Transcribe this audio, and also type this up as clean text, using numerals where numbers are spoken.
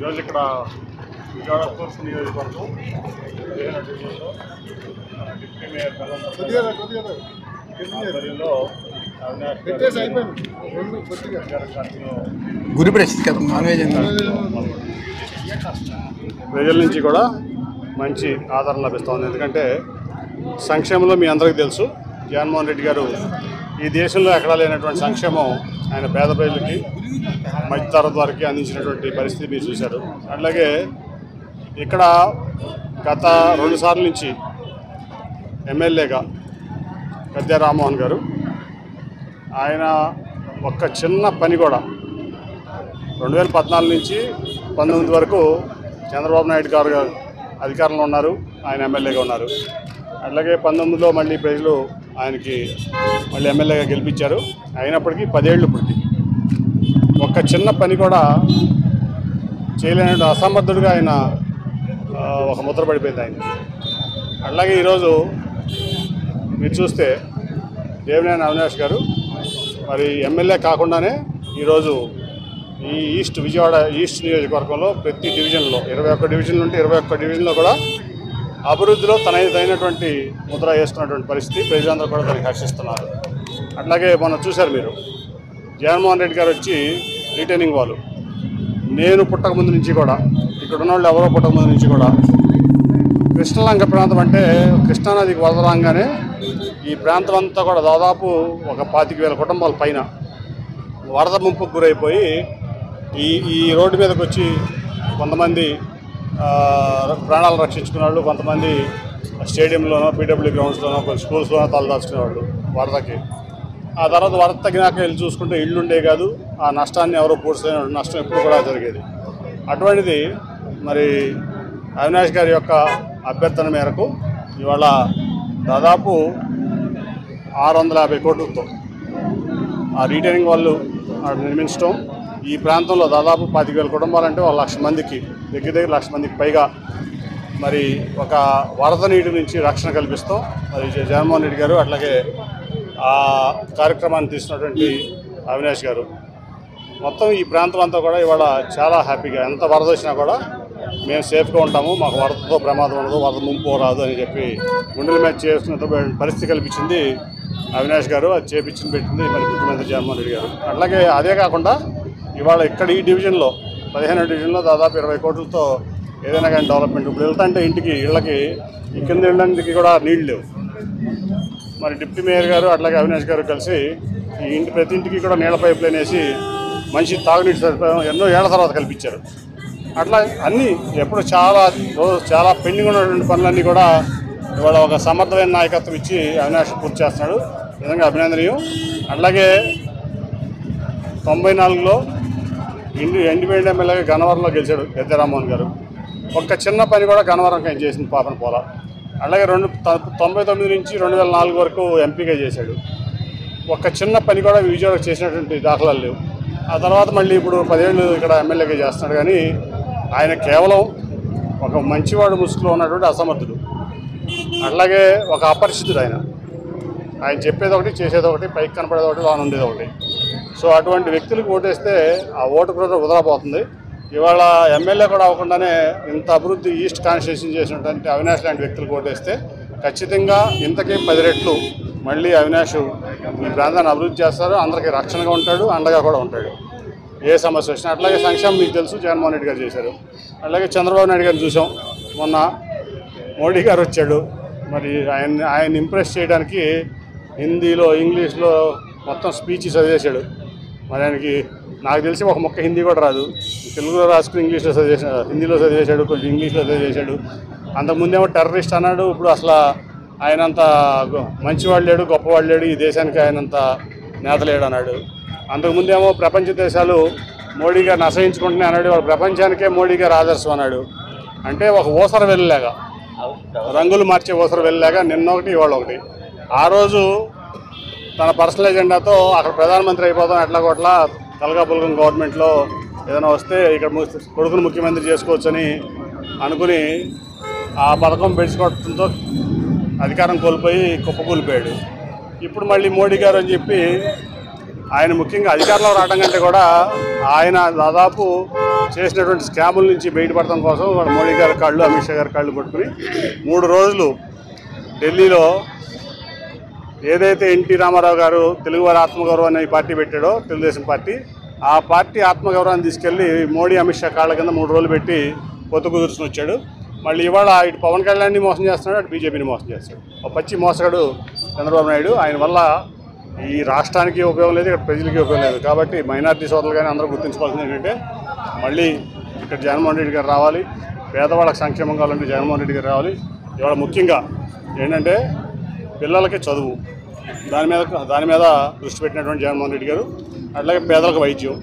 ఈరోజు ఇక్కడ విజయవాడ తూర్పు నియోజకవర్గం డివిజన్లో డిప్యూటీ మేయర్ ఆధ్వర్యంలో ప్రజల నుంచి కూడా మంచి ఆదరణ లభిస్తుంది. ఎందుకంటే సంక్షేమంలో మీ అందరికీ తెలుసు, జగన్మోహన్ రెడ్డి గారు ఈ దేశంలో ఎక్కడా లేనటువంటి సంక్షేమం ఆయన పేద ప్రజలకి మధ్యతరగతి వారికి అందించినటువంటి పరిస్థితి మీరు చూశారు. అట్లాగే ఇక్కడ గత 2 సార్ల నుంచి ఎమ్మెల్యేగా గద్దె రామ్మోహన్ గారు ఆయన ఒక్క చిన్న పని కూడా 2014 నుంచి 19 వరకు చంద్రబాబు నాయుడు గారు అధికారంలో ఉన్నారు, ఆయన ఎమ్మెల్యేగా ఉన్నారు. అట్లాగే 19లో మళ్ళీ ప్రజలు ఆయనకి మళ్ళీ ఎమ్మెల్యేగా గెలిపించారు. అయినప్పటికీ 10 ఏళ్ళు ఇప్పటికి ఒక్క చిన్న పని కూడా చేయలేనట్టు అసమర్థుడిగా ఆయన ఒక ముద్ర పడిపోయింది ఆయన. అట్లాగే ఈరోజు మీరు చూస్తే దేవినేని అవినాష్ గారు మరి ఎమ్మెల్యే కాకుండానే ఈరోజు ఈ విజయవాడ ఈస్ట్ నియోజకవర్గంలో ప్రతి డివిజన్లో 21 డివిజన్లు ఉంటే 21 డివిజన్లో కూడా అభివృద్ధిలో తనదైనటువంటి ముద్ర వేసుకున్నటువంటి పరిస్థితి, ప్రజలందరూ కూడా దానికి హర్షిస్తున్నారు. అట్లాగే మొన్న చూశారు మీరు, జగన్మోహన్ రెడ్డి గారు వచ్చి రిటైనింగ్ వాళ్ళు నేను పుట్టకముందు నుంచి కూడా ఇక్కడ ఉన్న వాళ్ళు ఎవరో పుట్టకముందు నుంచి కూడా కృష్ణలంక ప్రాంతం అంటే కృష్ణానదికి వదలంగానే ఈ ప్రాంతం అంతా కూడా దాదాపు ఒక 25,000 కుటుంబాల పైన వరద ముంపుకు గురైపోయి ఈ రోడ్డు మీదకి వచ్చి కొంతమంది ప్రాణాలు రక్షించుకునే వాళ్ళు, కొంతమంది స్టేడియంలోనో పీడబ్ల్యూ గ్రౌండ్స్లోనో కొన్ని స్కూల్స్లోనో తలదాచుకునేవాళ్ళు వరదకి. ఆ తర్వాత వరద తగ్గినాక వెళ్ళి చూసుకుంటే ఇళ్ళు ఉండే కాదు, ఆ నష్టాన్ని ఎవరో పూడ్చలేని నష్టం ఎప్పుడు కూడా జరిగేది. అటువంటిది మరి అవినాష్ గారి యొక్క అభ్యర్థన మేరకు ఇవాళ దాదాపు 650 కోట్లతో ఆ రిటైనింగ్ వాళ్ళు నిర్మించడం, ఈ ప్రాంతంలో దాదాపు 25,000 కుటుంబాలంటే 1,00,000 మందికి దగ్గర 1,00,000 మందికి పైగా మరి ఒక వరద నీటి నుంచి రక్షణ కల్పిస్తాం. మరి జగన్మోహన్ రెడ్డి గారు అట్లాగే ఆ కార్యక్రమాన్ని తీసుకున్నటువంటి అవినాష్ గారు మొత్తం ఈ ప్రాంతం అంతా కూడా ఇవాళ చాలా హ్యాపీగా, ఎంత వరద వచ్చినా కూడా మేము సేఫ్గా ఉంటాము, మాకు వరదతో ప్రమాదం ఉండదు, వరద ముంపు రాదు అని చెప్పి గుండెల మీద చేసుకున్న పరిస్థితి కల్పించింది అవినాష్ గారు. అది చేపించింది పెట్టింది మరి ముఖ్యమంత్రి జగన్మోహన్ రెడ్డి గారు. అట్లాగే అదే కాకుండా ఇవాళ ఇక్కడ ఈ డివిజన్లో 15 డివిజన్లో దాదాపు 20 కోట్లతో ఏదైనా కానీ డెవలప్మెంట్. ఇప్పుడు వెళ్తుంటే ఇళ్ళకి ఈ కింద వెళ్ళడానికి కూడా నీళ్ళు లేవు. మరి డిప్యూటీ మేయర్ గారు అట్లాగే అవినాష్ గారు కలిసి ఈ ప్రతి ఇంటికి కూడా నీళ్ళ పైప్ లైన్ వేసి మంచి తాగునీటి సదుపాయం ఎన్నో ఏళ్ల తర్వాత కల్పించారు. అట్లా అన్నీ ఎప్పుడు చాలా పెండింగ్ ఉన్నటువంటి పనులన్నీ కూడా ఇవాళ ఒక సమర్థమైన నాయకత్వం ఇచ్చి అవినాష్ పూర్తి చేస్తున్నాడు. నిజంగా అభినందనీయం. అట్లాగే 94లో ఇండిపెండెంట్ ఎమ్మెల్యేగా గన్నవరంలో గెలిచాడు గద్దె రామ్మోహన్ గారు. ఒక్క చిన్న పని కూడా గన్నవరంకి ఆయన చేసింది పాపన పోలా. అలాగే 99 నుంచి 2004 వరకు ఎంపీగా చేశాడు. ఒక్క చిన్న పని కూడా విజయవాడ చేసినటువంటి దాఖలాలు లేవు. ఆ తర్వాత మళ్ళీ ఇప్పుడు 10 ఏళ్ళు ఇక్కడ ఎమ్మెల్యేగా చేస్తున్నాడు. కానీ ఆయన కేవలం ఒక మంచివాడు ముసుగులో ఉన్నటువంటి అసమర్థుడు, అట్లాగే ఒక అపరిచితుడు. ఆయన చెప్పేది ఒకటి, చేసేది ఒకటి, పైకి కనపడేది ఒకటి, లోన ఉండేది ఒకటి. సో అటువంటి వ్యక్తులకు ఓటేస్తే ఆ ఓటు కూడా వదలపోతుంది. ఇవాళ ఎమ్మెల్యే కూడా అవ్వకుండానే ఇంత అభివృద్ధి ఈస్ట్ కాన్స్టిట్యూషన్ చేసినటువంటి అవినాష్ లాంటి వ్యక్తులకు ఓటేస్తే ఖచ్చితంగా ఇంతకీ 10 రెట్లు మళ్ళీ అవినాష్ ఈ ప్రాంతాన్ని అభివృద్ధి చేస్తారు. అందరికీ రక్షణగా ఉంటాడు, అండగా కూడా ఉంటాడు ఏ సమస్య వచ్చినా. అట్లాగే సంక్షేమం మీకు తెలుసు, జగన్మోహన్ రెడ్డి గారు చేశారు. అలాగే చంద్రబాబు నాయుడు గారిని చూసాం, మొన్న మోడీ గారు వచ్చాడు. మరి ఆయన ఇంప్రెస్ చేయడానికి హిందీలో ఇంగ్లీష్లో మొత్తం స్పీచ్ చదివేశాడు. మరి ఆయనకి నాకు తెలిసి ఒక మొక్క హిందీ కూడా రాదు, తెలుగులో రాసుకుని ఇంగ్లీష్లో చదివేశాడు, హిందీలో చదివేశాడు, కొంచెం ఇంగ్లీష్లో చదివేశాడు. అంతకుముందేమో టెర్రరిస్ట్ అన్నాడు, ఇప్పుడు అసలు ఆయనంత మంచివాడు లేడు, గొప్పవాడు లేడు, ఈ దేశానికి ఆయనంత నేత లేడు అన్నాడు. అంతకుముందేమో ప్రపంచ దేశాలు మోడీ గారిని అసహించుకుంటున్నాయి అన్నాడు, వాళ్ళు ప్రపంచానికే మోడీ గారు ఆదర్శం అన్నాడు. అంటే ఒక ఊసర వెళ్ళలేగా, రంగులు మార్చే ఊసర వెళ్ళలేగా నిన్న ఒకటి ఇవాళ ఒకటి. ఆ రోజు తన పర్సనల్ ఎజెండాతో అక్కడ ప్రధానమంత్రి అయిపోతాం, ఎట్లా కొట్లా కలగాపులగం గవర్నమెంట్లో ఏదైనా వస్తే ఇక్కడ కొడుకును ముఖ్యమంత్రి చేసుకోవచ్చని అనుకుని ఆ పథకం పెంచుకోవడంతో అధికారం కోల్పోయి కుప్పకూలిపోయాడు. ఇప్పుడు మళ్ళీ మోడీ గారు అని చెప్పి ఆయన ముఖ్యంగా అధికారంలో రావడం కంటే కూడా ఆయన దాదాపు చేసినటువంటి స్కాముల నుంచి బయటపడటం కోసం వాళ్ళ మోడీ గారి కాళ్ళు, అమిత్ షా గారి కాళ్ళు పట్టుకుని 3 రోజులు ఢిల్లీలో ఏదైతే ఎన్టీ రామారావు గారు తెలుగువారి ఆత్మగౌరవం అనే పార్టీ పెట్టాడో, తెలుగుదేశం పార్టీ, ఆ పార్టీ ఆత్మగౌరవాన్ని తీసుకెళ్ళి మోడీ, అమిత్ షా కాళ్ళ కింద 3 రోజులు పెట్టి పొత్తు కుదుర్చుని వచ్చాడు. మళ్ళీ ఇవాళ ఇటు పవన్ కళ్యాణ్ని మోసం చేస్తున్నాడు, అటు బీజేపీని మోసం చేస్తాడు. ఒక పచ్చి మోసగాడు చంద్రబాబు నాయుడు. ఆయన వల్ల ఈ రాష్ట్రానికి ఉపయోగం లేదు, ఇక్కడ ప్రజలకి ఉపయోగం లేదు. కాబట్టి మైనారిటీ సోదరులు కానీ అందరూ గుర్తుంచుకోవాల్సింది ఏంటంటే మళ్ళీ ఇక్కడ జగన్మోహన్ రెడ్డి గారు రావాలి, పేదవాళ్ళకి సంక్షేమం కావాలంటే జగన్మోహన్ రెడ్డి గారు రావాలి. ఇవాళ ముఖ్యంగా ఏంటంటే పిల్లలకి చదువు, దాని మీద దృష్టి పెట్టినటువంటి జగన్మోహన్ రెడ్డి గారు, అట్లాగే పేదలకు వైద్యం,